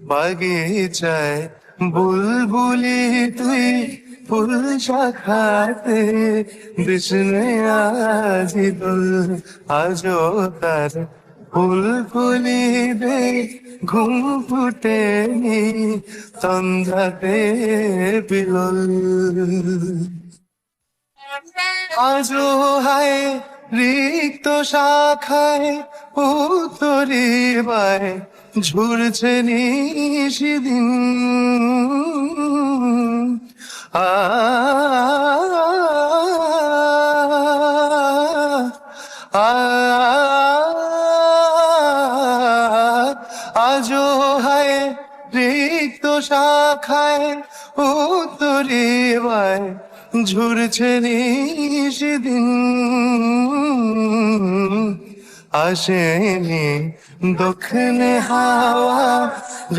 বাগিচায় বুলবুলি তুই ফুল শাখাতে বিষ্ণু আজি দোল আজো তার ফুলফুলি দে ঘুম ফুটেনি তন্দ্রাতে বিলল আজো হায় রিক্ত শাখায় উত্তরি বায় ঝুরছে নিশিদিন আ আজো হায় রিক্ত শাখায় উত্তরি বায় ঝুরছে নিশিদিন আসেনি দক্ষিণে হাওয়া